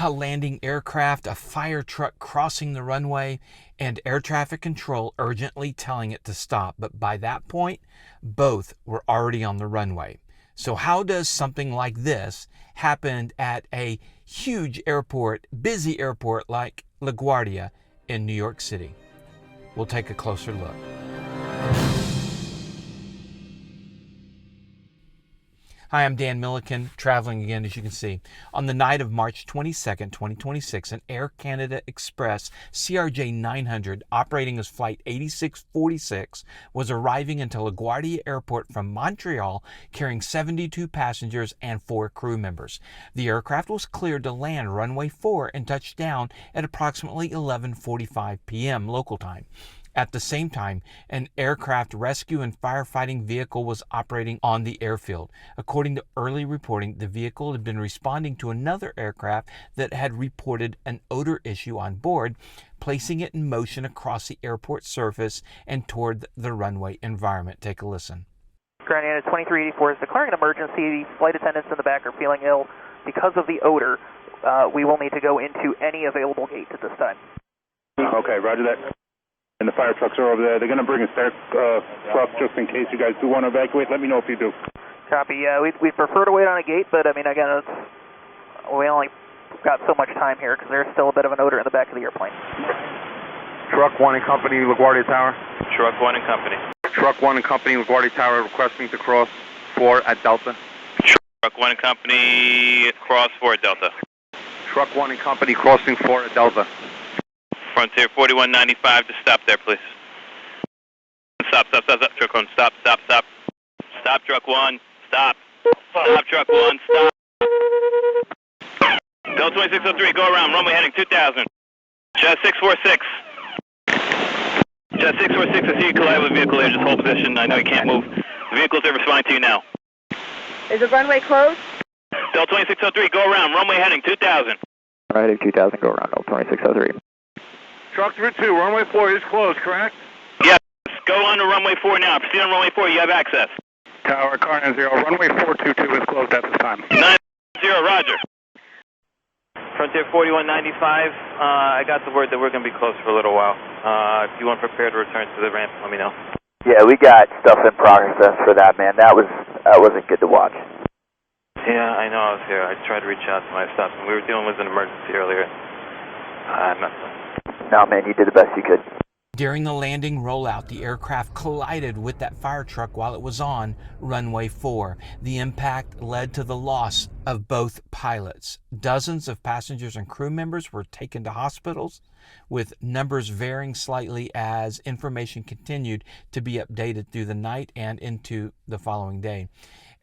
A landing aircraft, a fire truck crossing the runway, and air traffic control urgently telling it to stop. But by that point, both were already on the runway. So how does something like this happen at a huge airport, busy airport like LaGuardia in New York City? We'll take a closer look. Hi, I'm Dan Milliken, traveling again, as you can see. On the night of March 22nd, 2026, an Air Canada Express CRJ-900 operating as Flight 8646 was arriving into LaGuardia Airport from Montreal, carrying 72 passengers and 4 crew members. The aircraft was cleared to land runway 4 and touch down at approximately 11:45 p.m. local time. At the same time, an aircraft rescue and firefighting vehicle was operating on the airfield. According to early reporting, the vehicle had been responding to another aircraft that had reported an odor issue on board, placing it in motion across the airport surface and toward the runway environment. Take a listen. Ground Unit 2384 is declaring an emergency. Flight attendants in the back are feeling ill. Because of the odor, we will need to go into any available gate at this time. Okay, roger that. And the fire trucks are over there. They're going to bring a stair truck just in case you guys do want to evacuate. Let me know if you do. Copy. Yeah, we'd prefer to wait on a gate, but I mean, again, we only got so much time here because there's still a bit of an odor in the back of the airplane. Truck 1 and Company, LaGuardia Tower. Truck 1 and Company. Truck 1 and Company, LaGuardia Tower, requesting to cross 4 at Delta. Truck 1 and Company, cross 4 at Delta. Truck 1 and Company, crossing 4 at Delta. Frontier 4195, just stop there, please. Stop, Truck 1, stop. Stop, Truck 1, stop. Stop, Truck 1, stop. Delta 2603, go around, runway heading 2000. Jet 646. Jet 646, I see you collide with a vehicle here, just hold position, I know you can't move. The vehicle's there responding to you now. Is the runway closed? Delta 2603, go around, runway heading 2000. Heading 2000, go around, Delta 2603. Truck 2, runway 4 is closed, correct? Yes, go on to runway 4 now. Proceed on runway 4, you have access. Tower, car 90, runway 422 is closed at this time. 90, roger. Frontier 4195, I got the word that we're going to be closed for a little while. If you want prepared to return to the ramp, let me know. Yeah, we got stuff in process for that, man. That wasn't good to watch. Yeah, I know, I was here. I tried to reach out to my stuff, and we were dealing with an emergency earlier. I'm not done. No, man, you did the best you could. During the landing rollout, the aircraft collided with that fire truck while it was on runway 4. The impact led to the loss of both pilots. Dozens of passengers and crew members were taken to hospitals, with numbers varying slightly as information continued to be updated through the night and into the following day.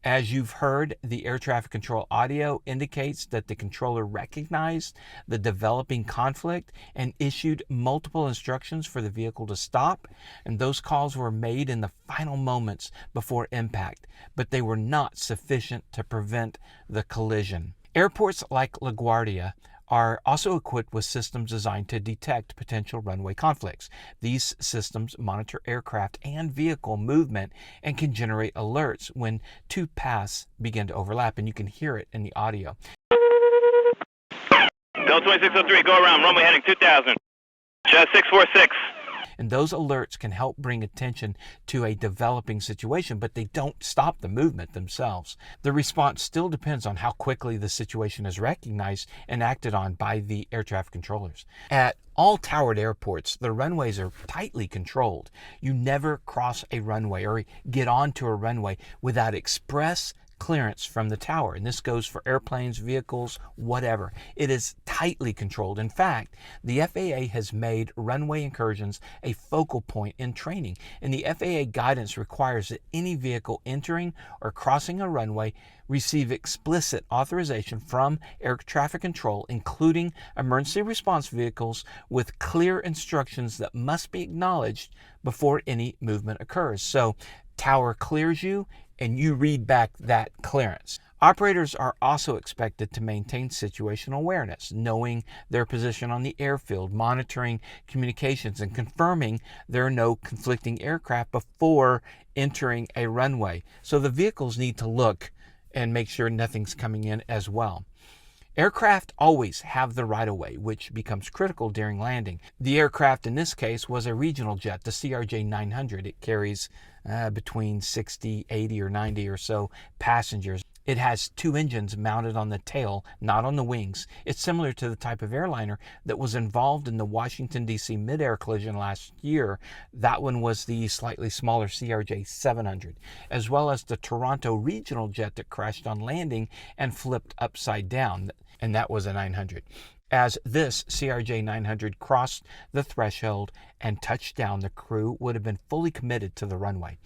As you've heard, the air traffic control audio indicates that the controller recognized the developing conflict and issued multiple instructions for the vehicle to stop, and those calls were made in the final moments before impact, but they were not sufficient to prevent the collision. Airports like LaGuardia are also equipped with systems designed to detect potential runway conflicts. These systems monitor aircraft and vehicle movement and can generate alerts when two paths begin to overlap, and you can hear it in the audio. Delta 2603, go around, runway heading 2000. Jet 646. And those alerts can help bring attention to a developing situation, but they don't stop the movement themselves. The response still depends on how quickly the situation is recognized and acted on by the air traffic controllers. At all towered airports, the runways are tightly controlled. You never cross a runway or get onto a runway without express clearance from the tower, and this goes for airplanes, vehicles, whatever. It is tightly controlled. In fact, the FAA has made runway incursions a focal point in training, and the FAA guidance requires that any vehicle entering or crossing a runway receive explicit authorization from air traffic control, including emergency response vehicles, with clear instructions that must be acknowledged before any movement occurs. So tower clears you, and you read back that clearance. Operators are also expected to maintain situational awareness, knowing their position on the airfield, monitoring communications, and confirming there are no conflicting aircraft before entering a runway. So the vehicles need to look and make sure nothing's coming in as well. Aircraft always have the right-of-way, which becomes critical during landing. The aircraft in this case was a regional jet, the CRJ-900. It carries between 60, 80, or 90 or so passengers. It has 2 engines mounted on the tail, not on the wings. It's similar to the type of airliner that was involved in the Washington, D.C. mid-air collision last year. That one was the slightly smaller CRJ-700, as well as the Toronto regional jet that crashed on landing and flipped upside down, and that was a 900. As this CRJ-900 crossed the threshold and touched down, the crew would have been fully committed to the runway.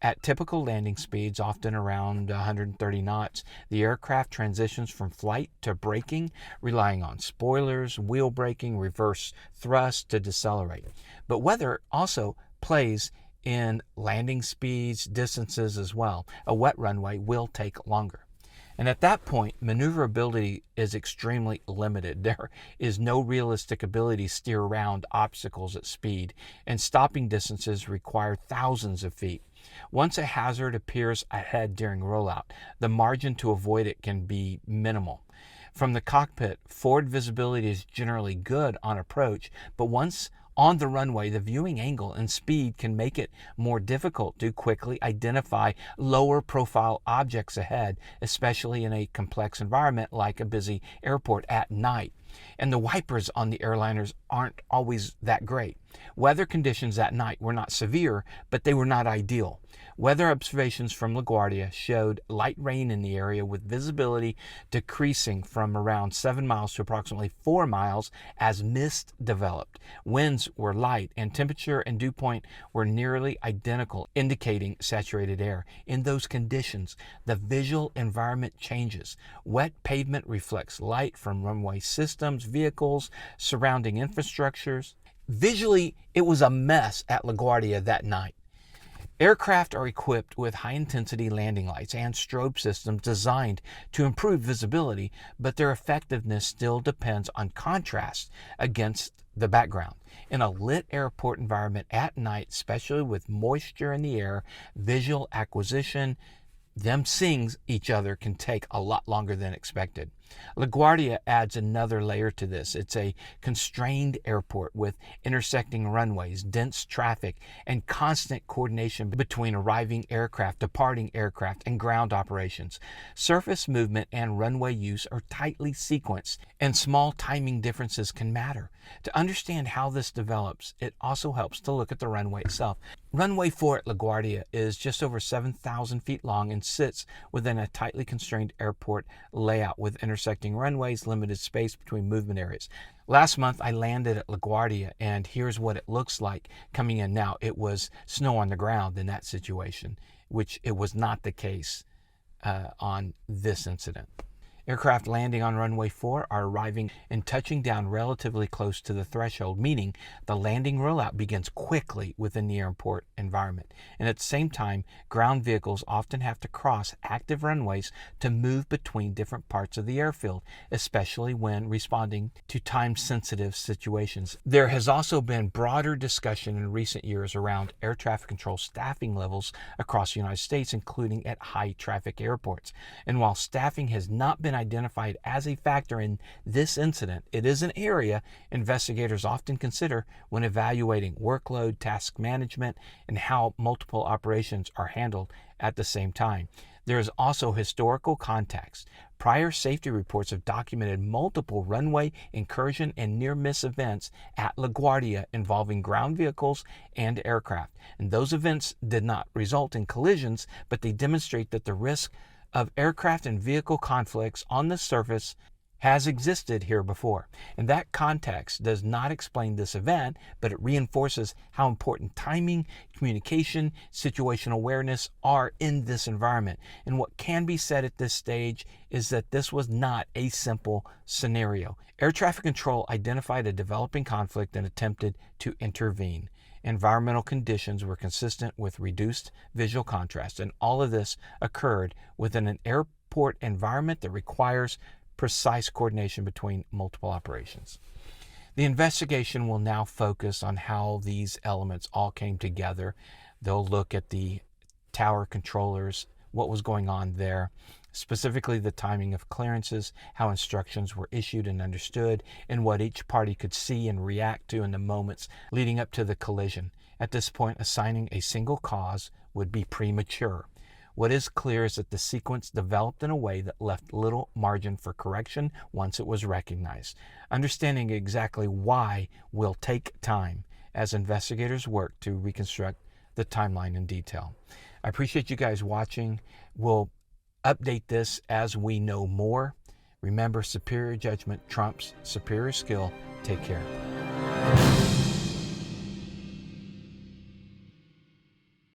At typical landing speeds, often around 130 knots, the aircraft transitions from flight to braking, relying on spoilers, wheel braking, reverse thrust to decelerate. But weather also plays in landing speeds, distances as well. A wet runway will take longer. And at that point, maneuverability is extremely limited. There is no realistic ability to steer around obstacles at speed, and stopping distances require thousands of feet. Once a hazard appears ahead during rollout, the margin to avoid it can be minimal. From the cockpit, forward visibility is generally good on approach, but once on the runway, the viewing angle and speed can make it more difficult to quickly identify lower profile objects ahead, especially in a complex environment like a busy airport at night. And the wipers on the airliners aren't always that great. Weather conditions at night were not severe, but they were not ideal. Weather observations from LaGuardia showed light rain in the area, with visibility decreasing from around 7 miles to approximately 4 miles as mist developed. Winds were light, and temperature and dew point were nearly identical, indicating saturated air. In those conditions, the visual environment changes. Wet pavement reflects light from runway systems, vehicles, surrounding infrastructures. Visually, it was a mess at LaGuardia that night. Aircraft are equipped with high-intensity landing lights and strobe systems designed to improve visibility, but their effectiveness still depends on contrast against the background. In a lit airport environment at night, especially with moisture in the air, visual acquisition, them seeing each other can take a lot longer than expected. LaGuardia adds another layer to this. It's a constrained airport with intersecting runways, dense traffic, and constant coordination between arriving aircraft, departing aircraft, and ground operations. Surface movement and runway use are tightly sequenced, and small timing differences can matter. To understand how this develops, it also helps to look at the runway itself. Runway 4 at LaGuardia is just over 7,000 feet long and sits within a tightly constrained airport layout with intersecting runways, limited space between movement areas. Last month, I landed at LaGuardia, and here's what it looks like coming in now. It was snow on the ground in that situation, which it was not the case on this incident. Aircraft landing on runway 4 are arriving and touching down relatively close to the threshold, meaning the landing rollout begins quickly within the airport environment. And at the same time, ground vehicles often have to cross active runways to move between different parts of the airfield, especially when responding to time-sensitive situations. There has also been broader discussion in recent years around air traffic control staffing levels across the United States, including at high-traffic airports. And while staffing has not been identified as a factor in this incident, it is an area investigators often consider when evaluating workload, task management, and how multiple operations are handled at the same time. There is also historical context. Prior safety reports have documented multiple runway incursion and near-miss events at LaGuardia involving ground vehicles and aircraft. And those events did not result in collisions, but they demonstrate that the risk of aircraft and vehicle conflicts on the surface has existed here before. And that context does not explain this event, but it reinforces how important timing, communication, situational awareness are in this environment. And what can be said at this stage is that this was not a simple scenario. Air traffic control identified a developing conflict and attempted to intervene. Environmental conditions were consistent with reduced visual contrast, and all of this occurred within an airport environment that requires precise coordination between multiple operations. The investigation will now focus on how these elements all came together. They'll look at the tower controllers, what was going on there, specifically the timing of clearances, how instructions were issued and understood, and what each party could see and react to in the moments leading up to the collision. At this point, assigning a single cause would be premature. What is clear is that the sequence developed in a way that left little margin for correction once it was recognized. Understanding exactly why will take time as investigators work to reconstruct the timeline in detail. I appreciate you guys watching. We'll update this as we know more. Remember, superior judgment trumps superior skill. Take care.